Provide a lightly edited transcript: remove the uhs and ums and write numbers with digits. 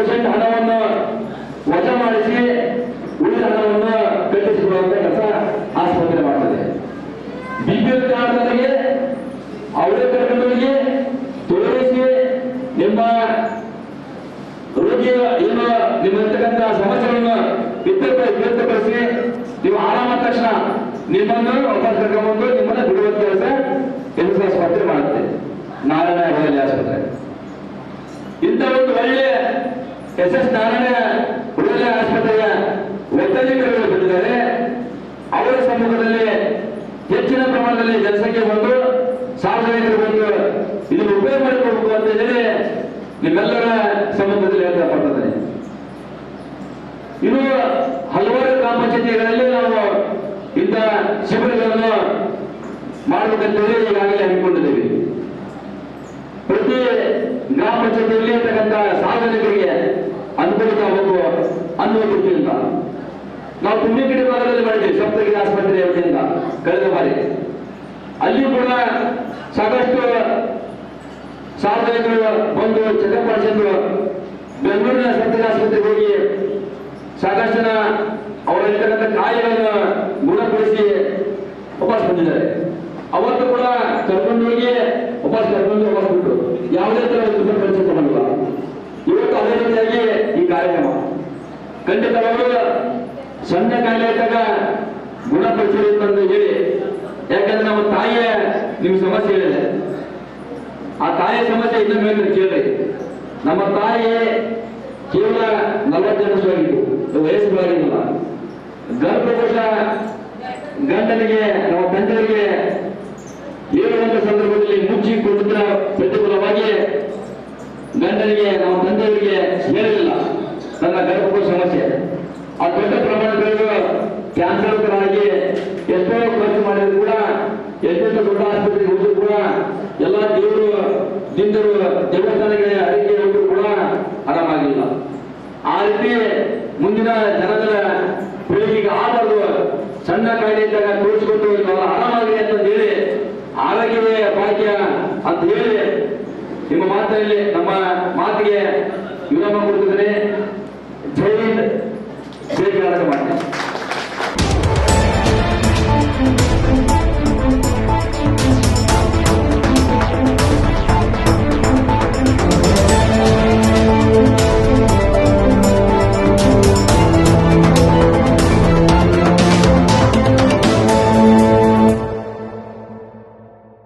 50% ಹಣವನ್ನು ವಜಾ ಮಾಡಿಸಿ ಉಳಿದ ಹಣವನ್ನು ಕಟ್ಟಿಸಿಕೊಳ್ಳುವಂತ ಕೆಲಸ ಆಸ್ಪತ್ರೆ ಮಾಡ್ತದೆ. ಬಿಪಿಎಲ್ ಕಾರ್ಡ್ನವರಿಗೆ ಅವರೇ ಕರ್ಕೊಂಡವರಿಗೆ ತೋರಿಸಿ ನಿಮ್ಮ ರೋಗಿಯ ಏನು ನಿಮ್ಮ ಇರ್ತಕ್ಕಂಥ ಸಮಸ್ಯೆಗಳನ್ನು ವ್ಯಕ್ತಪಡಿಸಿ ನೀವು ಆರಾಮ ತಕ್ಷಣ ನಿಮ್ಮನ್ನು ವಾಪಸ್ ಕರ್ಕೊಂಡ್ಬಂದು ನಿಮ್ಮನ್ನ ಬಿಡುವಂತ ಕೆಲಸ ಎನ್ಎಸ್ ಆಸ್ಪತ್ರೆ ಮಾಡುತ್ತೆ. ನಾರಾಯಣ ಹೆಗಡೆ ಆಸ್ಪತ್ರೆ ಇಂಥ ಒಂದು ಒಳ್ಳೆ SS ನಾರಾಯಣ ಹೆಗಡೆ ಆಸ್ಪತ್ರೆಯ ವೈಜ್ಞಾನಿಕರು ಬಂದಿದ್ದಾರೆ. ಅವರ ಸಮ್ಮುಖದಲ್ಲಿ ಹೆಚ್ಚಿನ ಪ್ರಮಾಣದಲ್ಲಿ ಜನಸಂಖ್ಯೆ ಬಂದು ಸಾರ್ವಜನಿಕರು ಬಂದು ಇದನ್ನು ಉಪಯೋಗ ಮಾಡಿಕೊಳ್ಬೇಕು ಅಂತ ಹೇಳಿ ನಿಮ್ಮೆಲ್ಲರ ಸಮ್ಮುಖದಲ್ಲಿ ಹೇಳ್ತಾ ಬರ್ತದೆ. ಇನ್ನು ಹಲವಾರು ಗ್ರಾಮ ಪಂಚಾಯತಿಗಳಲ್ಲಿ ನಾವು ಇಂಥ ಶಿಬಿರಗಳನ್ನು ಮಾಡಬೇಕಂತೇಳಿ ಈಗಾಗಲೇ ಹಮ್ಮಿಕೊಂಡಿದ್ದೇವೆ. ಪ್ರತಿ ಗ್ರಾಮ ಪಂಚಾಯತಿಯಲ್ಲಿ ಇರ್ತಕ್ಕಂಥ ಸಾರ್ವಜನಿಕರಿಗೆ ಅನುಕೂಲತೆ ಆಗಬೇಕು ಅನ್ನುವ ದೃಷ್ಟಿಯಿಂದ ನಾವು ತುಂಬಿಕಡಿ ಭಾಗದಲ್ಲಿ ಮಾಡಿದ್ದೇವೆ. ಸಪ್ತಗಿರಿ ಆಸ್ಪತ್ರೆಯ ವತಿಯಿಂದ ಕಳೆದ ಬಾರಿ ಅಲ್ಲಿ ಕೂಡ ಸಾಕಷ್ಟು ಸಾರ್ವಜನಿಕರು ಬಂದು ಚೆಕಪ್ ಮಾಡಿಸಿದ್ದು ಬೆಂಗಳೂರಿನ ಸಪ್ತಗಿರಿ ಆಸ್ಪತ್ರೆಗೆ ಹೋಗಿ ಸಾಕಷ್ಟು ಜನ ಅವರಿರ್ತಕ್ಕಂಥ ಕಾಯಿಲೆಗಳನ್ನು ಗುಣಪಡಿಸಿ ವಾಪಸ್ ಬಂದಿದ್ದಾರೆ. ಅವತ್ತು ಕೂಡ ಕರ್ಕೊಂಡು ಹೋಗಿ ವಾಪಸ್ ಬಿಟ್ಟು ಯಾವುದೇ ತರ ಪರಿಚಯ ತಗೊಂಡಿಲ್ಲ. ಇವತ್ತು ಅದೇ ರೀತಿಯಾಗಿ ಈ ಕಾರ್ಯಕ್ರಮ ಖಂಡಿತವಾಗಲೂ ಸಣ್ಣ ಕಾಯಿಲೆ ಇದ್ದಾಗ ಗುಣಪಡಿಸಲಿ ಅಂತ ಹೇಳಿ, ಯಾಕಂದ್ರೆ ನಮ್ಮ ತಾಯಿಯ ನಿಮ್ ಸಮಸ್ಯೆ ಹೇಳಿದೆ. ಆ ತಾಯಿಯ ಸಮಸ್ಯೆ ಇನ್ನೊಂದು ಹೇಳ್ತಾರೆ ಕೇಳ್ರಿ. ನಮ್ಮ ತಾಯಿ ಕೇವಲ 40 ವರ್ಷವಾಗಿತ್ತು, ವಯಸ್ಸುಗಳಾಗಿಲ್ಲ. ಗರ್ಭಕೋಶ ಗಂಡನಿಗೆ ನಮ್ಮ ತಂದೆಯವರಿಗೆ ಹೇಳುವಂತ ಸಂದರ್ಭದಲ್ಲಿ ಮುಚ್ಚಿಕೊಂಡಿದ್ದ ಪ್ರತಿಕೂಲವಾಗಿ ಗಂಡನಿಗೆ ನಮ್ಮ ತಂದೆಯವರಿಗೆ ಹೇಳಲಿಲ್ಲ ನನ್ನ ಗರ್ಭಕೋಶ ಸಮಸ್ಯೆ. ಆ ದೊಡ್ಡ ಪ್ರಮಾಣದಲ್ಲಿ ಕ್ಯಾನ್ಸರ್ ಆಗಿ ಎಷ್ಟೋ ಖರ್ಚು ಮಾಡಿದ್ರು ಕೂಡ, ಎಷ್ಟೆಷ್ಟೋ ದೊಡ್ಡ ಆಸ್ಪತ್ರೆಗೆ ಹೋದ್ರು ಕೂಡ, ಎಲ್ಲ ದೇವರು ದಿಂದರು ದೇವಸ್ಥಾನಗಳಿಗೆ ಅಡಿಗೆ ಹೋದ್ರು ಕೂಡ ಆರಾಮಾಗಿಲ್ಲ. ಆ ರೀತಿ ಮುಂದಿನ ಜನಗಳ ಪೀಳಿಗೆಗೆ ಆಗಬಾರ್ದು, ಸಣ್ಣ ಕಾಯಿಲೆ ಇದ್ದಾಗ ತೋರಿಸಿಕೊಂಡು ಆರಾಮಾಗಿದೆ ಅಂತ ಹೇಳಿ ಆರೋಗ್ಯವೇ ಭಾಗ್ಯ ಅಂತ ಹೇಳಿ ನಿಮ್ಮ ಮಾತಿನಲ್ಲಿ ನಮ್ಮ ಮಾತಿಗೆ ವಿರಾಮ ಕೊಡ್ತಿದ್ದೇನೆ. ಜೈ ಹಿಂದ್, ಜೈ ಕರ್ನಾಟಕ. ಮಾಡ್ತೀನಿ.